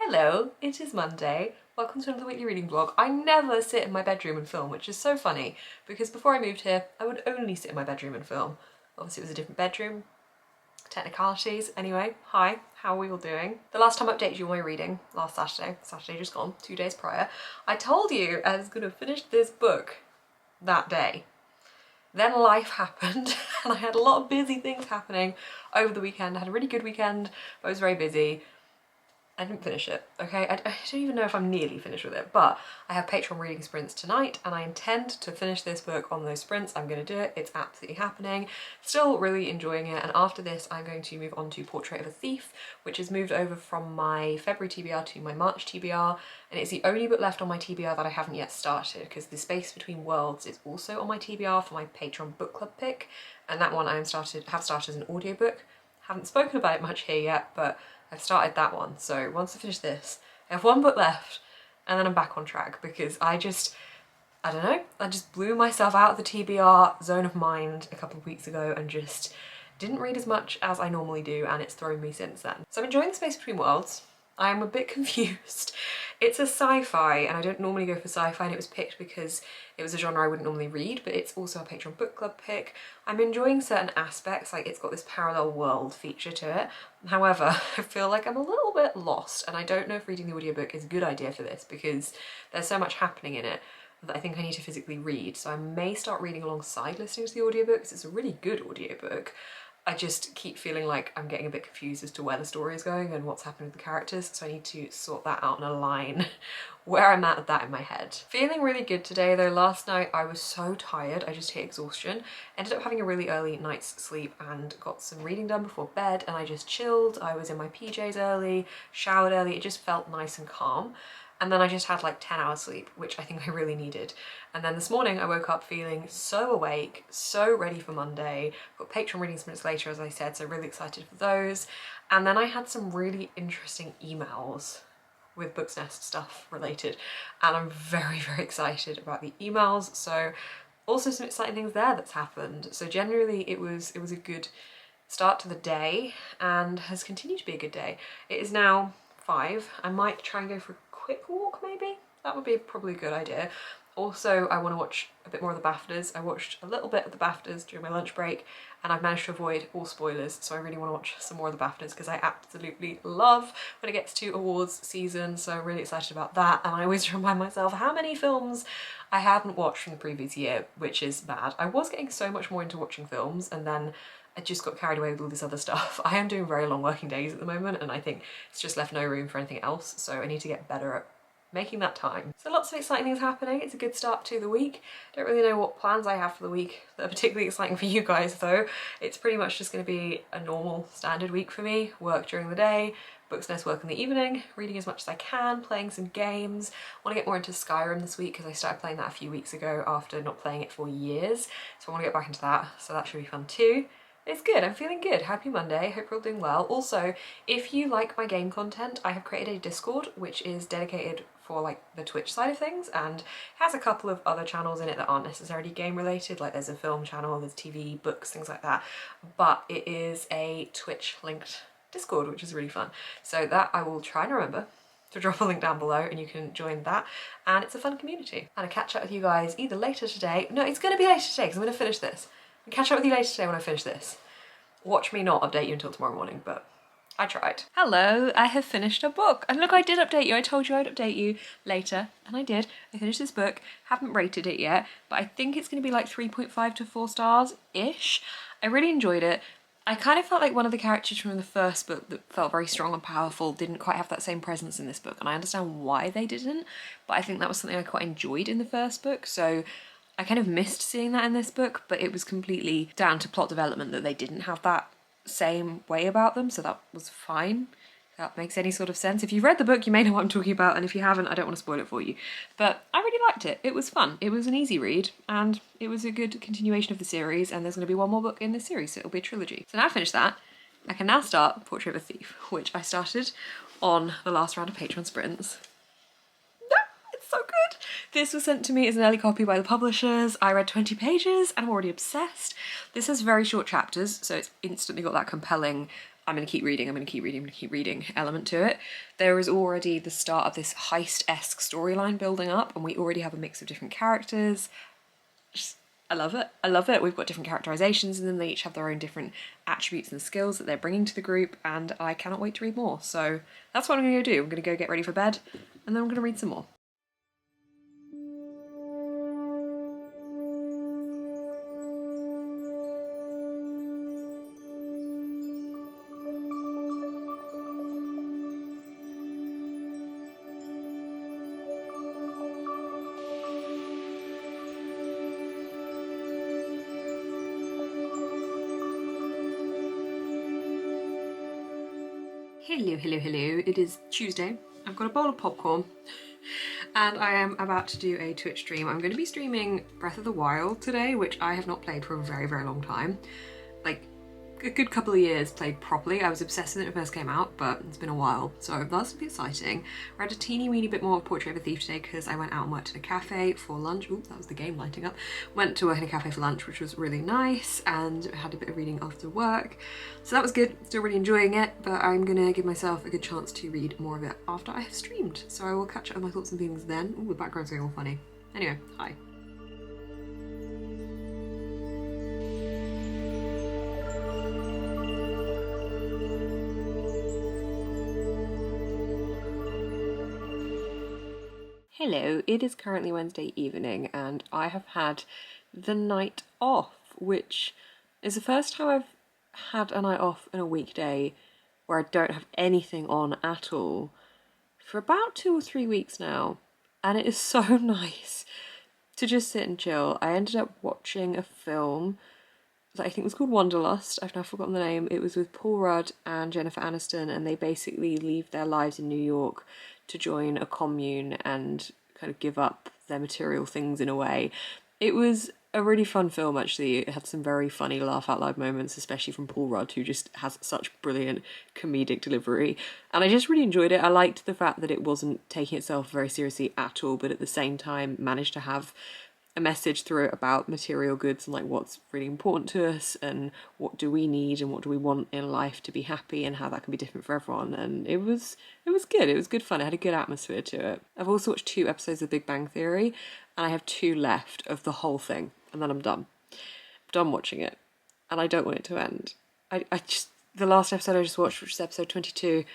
Hello, it is Monday. Welcome to another weekly reading vlog. I never sit in my bedroom and film, which is so funny because before I moved here, I would only sit in my bedroom and film. Obviously it was a different bedroom, technicalities. Anyway, hi, how are we all doing? The last time I updated you on my reading, last Saturday just gone, 2 days prior, I told you I was gonna finish this book that day. Then life happened and I had a lot of busy things happening over the weekend. I had a really good weekend, but I was very busy. I didn't finish it, okay? I don't even know if I'm nearly finished with it, but I have Patreon reading sprints tonight and I intend to finish this book on those sprints. I'm gonna do it, it's absolutely happening. Still really enjoying it, and after this I'm going to move on to Portrait of a Thief, which has moved over from my February TBR to my March TBR, and it's the only book left on my TBR that I haven't yet started because The Space Between Worlds is also on my TBR for my Patreon book club pick, and that one I have started as an audiobook. Haven't spoken about it much here yet, but I've started that one. So once I finish this, I have one book left and then I'm back on track because I just blew myself out of the TBR zone of mind a couple of weeks ago and just didn't read as much as I normally do, and it's thrown me since then. So I'm enjoying The Space Between Worlds. I'm a bit confused. It's a sci-fi and I don't normally go for sci-fi, and it was picked because it was a genre I wouldn't normally read, but it's also a Patreon book club pick. I'm enjoying certain aspects, like it's got this parallel world feature to it. However, I feel like I'm a little bit lost and I don't know if reading the audiobook is a good idea for this because there's so much happening in it that I think I need to physically read. So I may start reading alongside listening to the audiobook because it's a really good audiobook. I just keep feeling like I'm getting a bit confused as to where the story is going and what's happening with the characters, so I need to sort that out and align where I'm at with that in my head. Feeling really good today though. Last night I was so tired, I just hit exhaustion. Ended up having a really early night's sleep and got some reading done before bed, and I just chilled. I was in my PJs early, showered early, it just felt nice and calm. And then I just had like 10 hours sleep, which I think I really needed. And then this morning I woke up feeling so awake, so ready for Monday. Got Patreon reading sprints later, as I said, so really excited for those. And then I had some really interesting emails with Books Nest stuff related, and I'm very, very excited about the emails. So also some exciting things there that's happened. So generally it was a good start to the day and has continued to be a good day. It is now 5. I might try and go for a quick walk maybe. That would be probably a good idea. Also, I want to watch a bit more of the BAFTAs. I watched a little bit of the BAFTAs during my lunch break and I've managed to avoid all spoilers, so I really want to watch some more of the BAFTAs because I absolutely love when it gets to awards season, so I'm really excited about that. And I always remind myself how many films I hadn't watched from the previous year, which is bad. I was getting so much more into watching films and then I just got carried away with all this other stuff. I am doing very long working days at the moment and I think it's just left no room for anything else, so I need to get better at making that time. So lots of exciting things happening. It's a good start to the week. Don't really know what plans I have for the week that are particularly exciting for you guys though. It's pretty much just going to be a normal standard week for me. Work during the day, Books Nest work in the evening, reading as much as I can, playing some games. I want to get more into Skyrim this week because I started playing that a few weeks ago after not playing it for years. So I want to get back into that, so that should be fun too. It's good, I'm feeling good. Happy Monday, hope you're all doing well. Also, if you like my game content, I have created a Discord which is dedicated for like the Twitch side of things and has a couple of other channels in it that aren't necessarily game related, like there's a film channel, there's TV, books, things like that, but it is a Twitch linked Discord, which is really fun. So that I will try and remember to drop a link down below and you can join that, and it's a fun community. And I'll catch up with you guys either later today, no, it's going to be later today because I'm going to finish this. I'll catch up with you later today when I finish this. Watch me not update you until tomorrow morning, but I tried. Hello, I have finished a book. And look, I did update you. I told you I'd update you later, and I did. I finished this book, haven't rated it yet, but I think it's going to be like 3.5 to 4 stars-ish. I really enjoyed it. I kind of felt like one of the characters from the first book that felt very strong and powerful didn't quite have that same presence in this book, and I understand why they didn't, but I think that was something I quite enjoyed in the first book, so I kind of missed seeing that in this book, but it was completely down to plot development that they didn't have that same way about them, so that was fine. If that makes any sort of sense. If you've read the book, you may know what I'm talking about, and if you haven't, I don't want to spoil it for you. But I really liked it. It was fun. It was an easy read, and it was a good continuation of the series, and there's going to be one more book in this series, so it'll be a trilogy. So now I've finished that, I can now start Portrait of a Thief, which I started on the last round of Patreon sprints. So good. This was sent to me as an early copy by the publishers. I read 20 pages and I'm already obsessed. This has very short chapters, so it's instantly got that compelling I'm gonna keep reading, I'm gonna keep reading, I'm gonna keep reading element to it. There is already the start of this heist-esque storyline building up, and we already have a mix of different characters. I love it. I love it. We've got different characterizations in them. They each have their own different attributes and skills that they're bringing to the group, and I cannot wait to read more. So that's what I'm gonna go do. I'm gonna go get ready for bed, and then I'm gonna read some more. Hello, hello, hello. It is Tuesday. I've got a bowl of popcorn and I am about to do a Twitch stream. I'm going to be streaming Breath of the Wild today, which I have not played for a very, very long time. Like a good couple of years played properly. I was obsessed with it when it first came out, but it's been a while, so that's going to be exciting. I read a teeny weeny bit more of Portrait of a Thief today because I went out and worked at a cafe for lunch. Ooh, that was the game lighting up. Went to work in a cafe for lunch, which was really nice, and had a bit of reading after work. So that was good, still really enjoying it, but I'm going to give myself a good chance to read more of it after I have streamed. So I will catch up with my thoughts and feelings then. Ooh, the background's going all funny. Anyway, hi. Hello, it is currently Wednesday evening and I have had the night off, which is the first time I've had a night off in a weekday where I don't have anything on at all for about 2 or 3 weeks now, and it is so nice to just sit and chill. I ended up watching a film that I think was called Wanderlust. I've now forgotten the name. It was with Paul Rudd and Jennifer Aniston, and they basically leave their lives in New York to join a commune and kind of give up their material things in a way. It was a really fun film, actually. It had some very funny laugh out loud moments, especially from Paul Rudd, who just has such brilliant comedic delivery. And I just really enjoyed it. I liked the fact that it wasn't taking itself very seriously at all, but at the same time managed to have a message through it about material goods and like what's really important to us and what do we need and what do we want in life to be happy and how that can be different for everyone. And it was good. It was good fun. It had a good atmosphere to it. I've also watched 2 episodes of Big Bang Theory and I have 2 left of the whole thing and then I'm done. I'm done watching it and I don't want it to end. I just, the last episode I just watched, which is episode 22,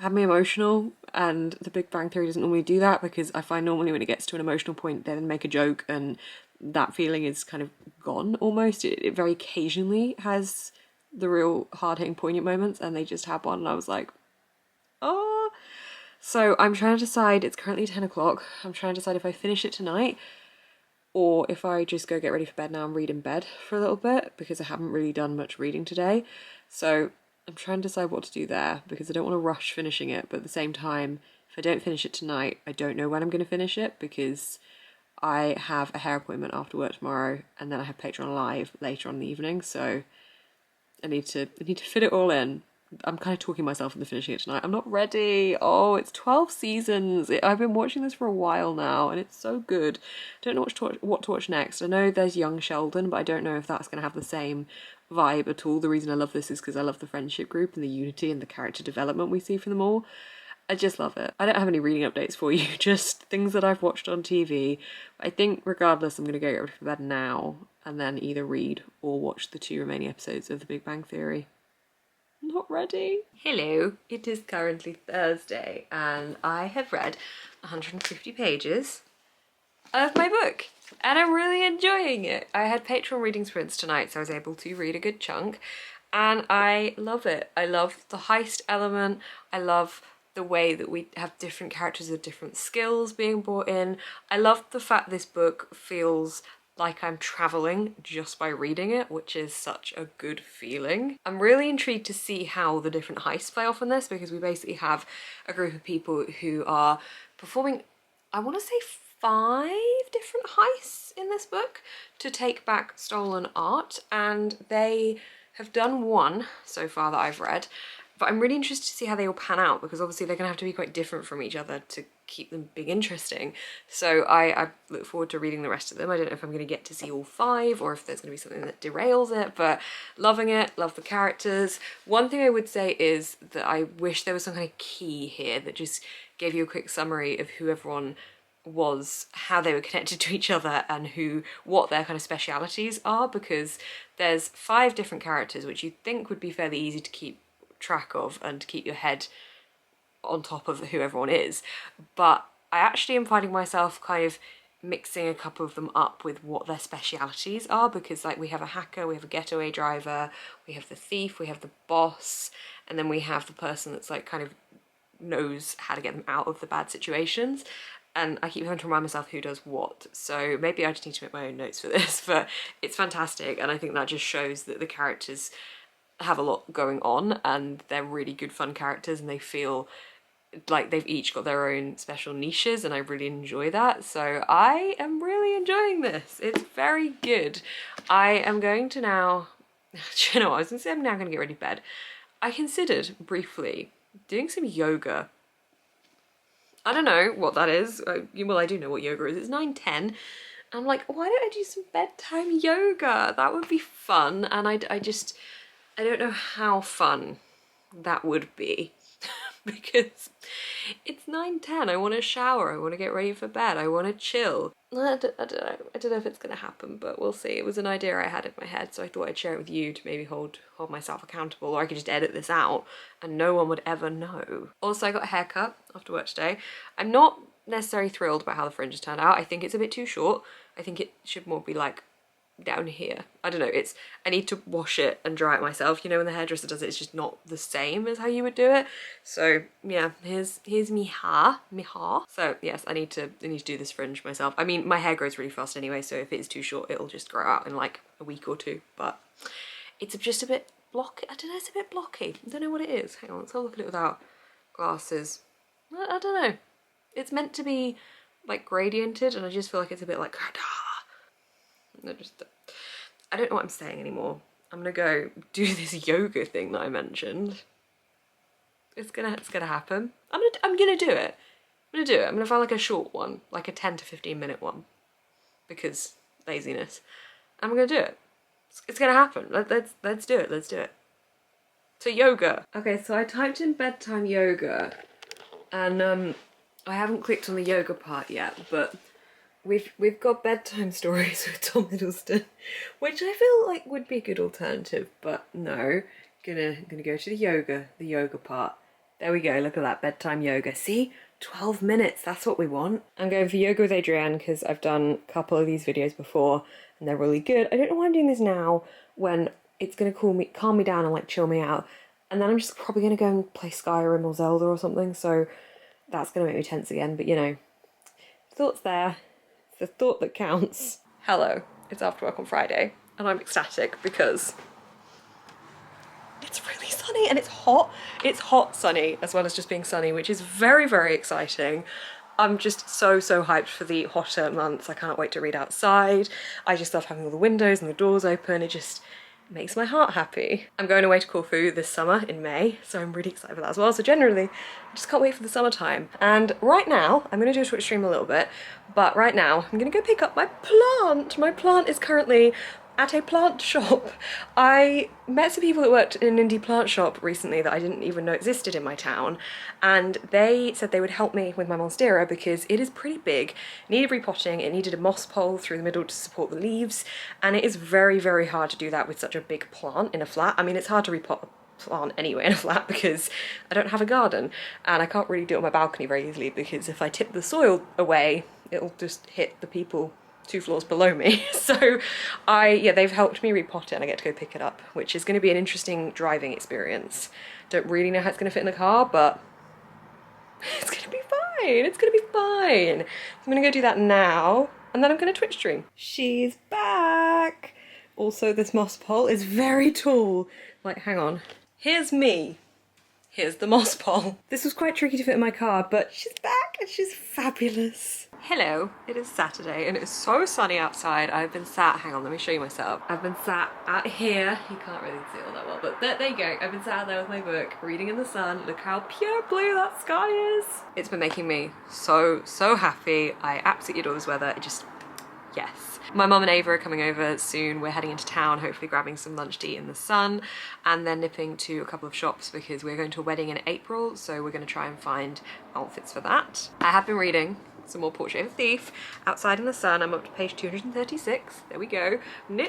had me emotional, and the Big Bang Theory doesn't normally do that because I find normally when it gets to an emotional point they then make a joke and that feeling is kind of gone almost. It very occasionally has the real hard-hitting poignant moments and they just had one and I was like, oh. So I'm trying to decide, it's currently 10 o'clock, I'm trying to decide if I finish it tonight or if I just go get ready for bed now and read in bed for a little bit because I haven't really done much reading today. So I'm trying to decide what to do there because I don't want to rush finishing it, but at the same time, if I don't finish it tonight, I don't know when I'm going to finish it because I have a hair appointment after work tomorrow and then I have Patreon Live later on in the evening, so I need to fit it all in. I'm kind of talking myself into finishing it tonight. I'm not ready. Oh, it's 12 seasons. I've been watching this for a while now and it's so good. I don't know what to watch next. I know there's Young Sheldon, but I don't know if that's going to have the same vibe at all. The reason I love this is because I love the friendship group and the unity and the character development we see from them all. I just love it. I don't have any reading updates for you, just things that I've watched on TV. I think regardless I'm going to go get ready for bed now and then either read or watch the 2 remaining episodes of The Big Bang Theory. I'm not ready. Hello, it is currently Thursday and I have read 150 pages of my book and I'm really enjoying it. I had Patreon reading sprints tonight so I was able to read a good chunk and I love it. I love the heist element. I love the way that we have different characters with different skills being brought in. I love the fact this book feels like I'm traveling just by reading it, which is such a good feeling. I'm really intrigued to see how the different heists play off in this because we basically have a group of people who are performing, I want to say 5 different heists in this book to take back stolen art, and they have done one so far that I've read But I'm really interested to see how they all pan out, because obviously they're gonna have to be quite different from each other to keep them being interesting. So I look forward to reading the rest of them. I don't know if I'm gonna get to see all 5 or if there's gonna be something that derails it, but loving it, love the characters. One thing I would say is that I wish there was some kind of key here that just gave you a quick summary of who everyone was, how they were connected to each other, and what their kind of specialities are, because there's 5 different characters which you think would be fairly easy to keep track of and to keep your head on top of who everyone is, but I actually am finding myself kind of mixing a couple of them up with what their specialities are, because like we have a hacker, we have a getaway driver, we have the thief, we have the boss, and then we have the person that's like kind of knows how to get them out of the bad situations. And I keep having to remind myself who does what, so maybe I just need to make my own notes for this, but it's fantastic, and I think that just shows that the characters have a lot going on and they're really good fun characters, and they feel like they've each got their own special niches, and I really enjoy that. So I am really enjoying this. It's very good. I am going to now, you know what, I was gonna say I'm now gonna get ready for bed. I considered briefly doing some yoga. I don't know what that is. Well, I do know what yoga is. It's 9:10. I'm like, why don't I do some bedtime yoga? That would be fun. And I don't know how fun that would be because it's 9:10. I want to shower. I want to get ready for bed. I want to chill. I don't know. I don't know if it's going to happen, but we'll see. It was an idea I had in my head, so I thought I'd share it with you to maybe hold myself accountable, or I could just edit this out and no one would ever know. Also, I got a haircut after work today. I'm not necessarily thrilled about how the fringe has turned out. I think it's a bit too short. I think it should more be like down here. I don't know, I need to wash it and dry it myself. You know, when the hairdresser does it, it's just not the same as how you would do it. So yeah, here's me hair. So yes, I need to do this fringe myself. I mean, my hair grows really fast anyway, so if it is too short, it'll just grow out in like a week or 2, but it's just a bit blocky. I don't know, it's a bit blocky. I don't know what it is. Hang on, let's have a look at it without glasses. I don't know. It's meant to be like gradiented, and I just feel like it's a bit like I don't know what I'm saying anymore. I'm gonna go do this yoga thing that I mentioned. It's gonna happen. I'm gonna do it. I'm gonna find like a short one, like a 10 to 15 minute one, because laziness. I'm gonna do it. It's gonna happen. Let's do it. Let's do it. So yoga. Okay, so I typed in bedtime yoga, and I haven't clicked on the yoga part yet, but we've got bedtime stories with Tom Hiddleston, which I feel like would be a good alternative, but no. Gonna go to the yoga part. There we go, look at that, bedtime yoga. See? 12 minutes, that's what we want. I'm going for yoga with Adrienne because I've done a couple of these videos before and they're really good. I don't know why I'm doing this now when it's gonna calm me down and like chill me out. And then I'm just probably gonna go and play Skyrim or Zelda or something, so that's gonna make me tense again, but you know, thoughts there. It's the thought that counts. Hello, it's after work on Friday and I'm ecstatic because it's really sunny and it's hot. It's hot sunny as well as just being sunny, which is very, very exciting. I'm just so hyped for the hotter months. I can't wait to read outside. I just love having all the windows and the doors open. It just makes my heart happy. I'm going away to Corfu this summer in May, so I'm really excited for that as well. So generally, I just can't wait for the summertime. And right now, I'm gonna do a Twitch stream a little bit, but right now, I'm gonna go pick up my plant. My plant is currently at a plant shop. I met some people that worked in an indie plant shop recently that I didn't even know existed in my town, and they said they would help me with my monstera because it is pretty big. It needed repotting, it needed a moss pole through the middle to support the leaves, and it is very, very hard to do that with such a big plant in a flat. I mean, it's hard to repot a plant anyway in a flat because I don't have a garden, and I can't really do it on my balcony very easily because if I tip the soil away, it'll just hit the people 2 floors below me. So they've helped me repot it and I get to go pick it up, which is going to be an interesting driving experience. Don't really know how it's going to fit in the car, but it's going to be fine. It's going to be fine. I'm going to go do that now and then I'm going to Twitch stream. She's back. Also, this moss pole is very tall. Like, hang on. Here's me. Here's the moss pole. This was quite tricky to fit in my car, but she's back and she's fabulous. Hello, it is Saturday and it's so sunny outside. I've been sat, hang on, let me show you my setup. I've been sat out here, you can't really see all that well, but there you go. I've been sat out there with my book, reading in the sun. Look how pure blue that sky is. It's been making me so happy. I absolutely adore this weather. It just, yes. My mum and Ava are coming over soon. We're heading into town, hopefully grabbing some lunch to eat in the sun, and then nipping to a couple of shops because we're going to a wedding in April, so we're going to try and find outfits for that. I have been reading some more Portrait of a Thief outside in the sun. I'm up to page 236. There we go.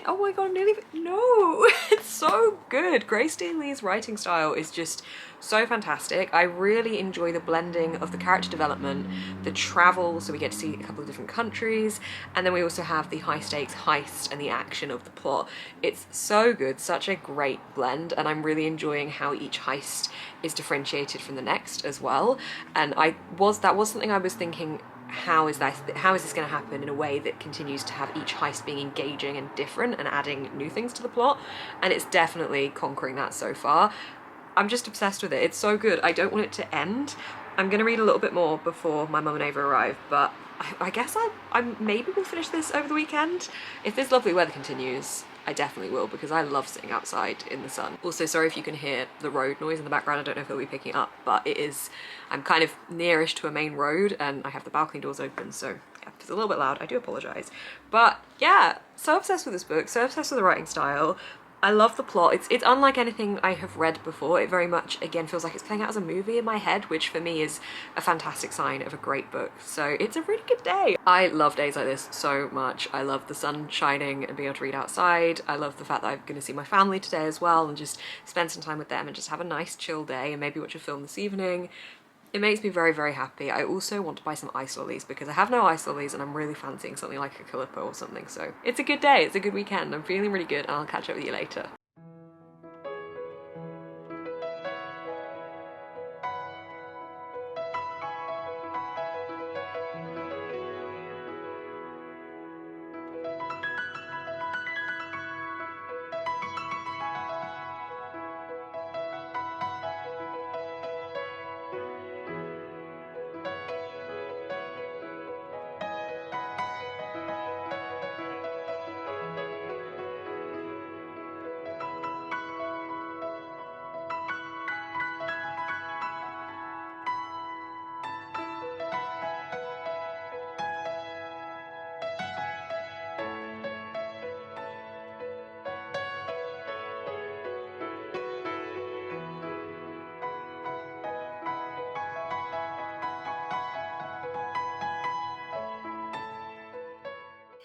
Oh my god, nearly, no! It's so good. Grace Dean Lee's writing style is just so fantastic. I really enjoy the blending of the character development, the travel, so we get to see a couple of different countries, and then we also have the high stakes heist and the action of the plot. It's so good, such a great blend, and I'm really enjoying how each heist is differentiated from the next as well. And that was something I was thinking, how is this going to happen in a way that continues to have each heist being engaging and different and adding new things to the plot, and it's definitely conquering that so far. I'm just obsessed with it. It's so good. I don't want it to end. I'm gonna read a little bit more before my mum and Ava arrive, but I guess I maybe will finish this over the weekend. If this lovely weather continues, I definitely will, because I love sitting outside in the sun. Also, sorry if you can hear the road noise in the background. I don't know if it'll be picking up, but it is. I'm kind of nearish to a main road and I have the balcony doors open, so yeah, if it's a little bit loud, I do apologise. But yeah, so obsessed with this book, so obsessed with the writing style. I love the plot. It's unlike anything I have read before. It very much, again, feels like it's playing out as a movie in my head, which for me is a fantastic sign of a great book. So it's a really good day. I love days like this so much. I love the sun shining and being able to read outside. I love the fact that I'm going to see my family today as well and just spend some time with them and just have a nice chill day and maybe watch a film this evening. It makes me very happy. I also want to buy some ice lollies because I have no ice lollies and I'm really fancying something like a Calippo or something. So it's a good day, it's a good weekend. I'm feeling really good and I'll catch up with you later.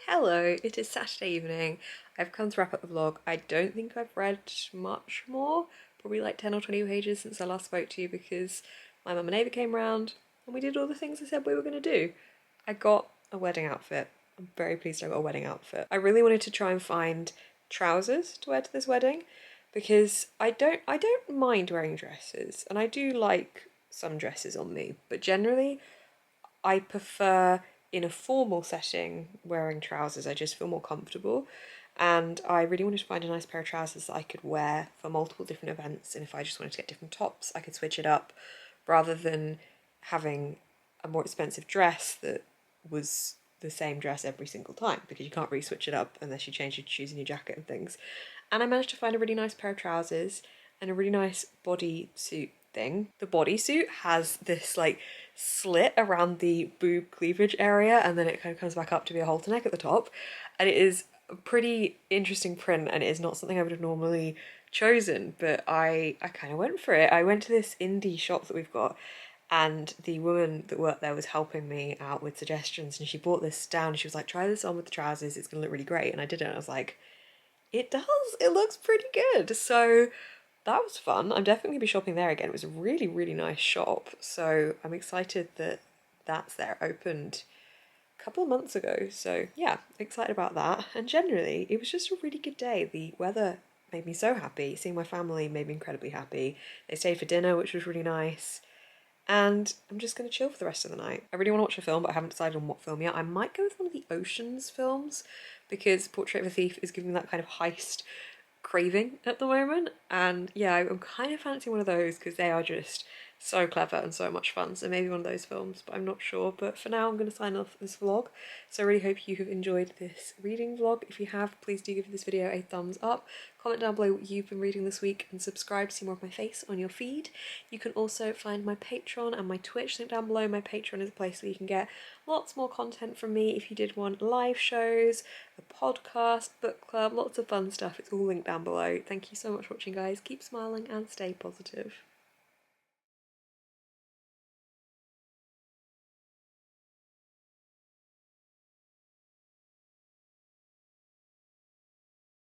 Hello, it is Saturday evening. I've come to wrap up the vlog. I don't think I've read much more, probably like 10 or 20 pages since I last spoke to you because my mum and Ava came round and we did all the things I said we were going to do. I got a wedding outfit. I'm very pleased I got a wedding outfit. I really wanted to try and find trousers to wear to this wedding because I don't mind wearing dresses, and I do like some dresses on me, but generally I prefer in a formal setting wearing trousers. I just feel more comfortable, and I really wanted to find a nice pair of trousers that I could wear for multiple different events, and if I just wanted to get different tops I could switch it up rather than having a more expensive dress that was the same dress every single time, because you can't really switch it up unless you change your shoes and your jacket and things. And I managed to find a really nice pair of trousers and a really nice bodysuit thing. The bodysuit has this like slit around the boob cleavage area, and then it kind of comes back up to be a halter neck at the top, and it is a pretty interesting print, and it is not something I would have normally chosen, but I kind of went for it. I went to this indie shop that we've got, and the woman that worked there was helping me out with suggestions, and she brought this down. She was like, try this on with the trousers, it's gonna look really great. And I did it and I was like, it does, it looks pretty good. So that was fun. I'm definitely gonna be shopping there again. It was a really nice shop, so I'm excited that that's there. It opened a couple of months ago, so yeah, excited about that. And generally it was just a really good day. The weather made me so happy. Seeing my family made me incredibly happy. They stayed for dinner, which was really nice, and I'm just going to chill for the rest of the night. I really want to watch a film, but I haven't decided on what film yet. I might go with one of the Oceans films because Portrait of a Thief is giving me that kind of heist craving at the moment, and yeah, I'm kind of fancying one of those because they are just so clever and so much fun, so maybe one of those films, but I'm not sure. But for now I'm going to sign off this vlog, so I really hope you have enjoyed this reading vlog. If you have, please do give this video a thumbs up, comment down below what you've been reading this week, and subscribe to see more of my face on your feed. You can also find my Patreon and my Twitch link down below. My Patreon is a place where you can get lots more content from me if you did want live shows, a podcast, book club, lots of fun stuff. It's all linked down below. Thank you so much for watching, guys. Keep smiling and stay positive.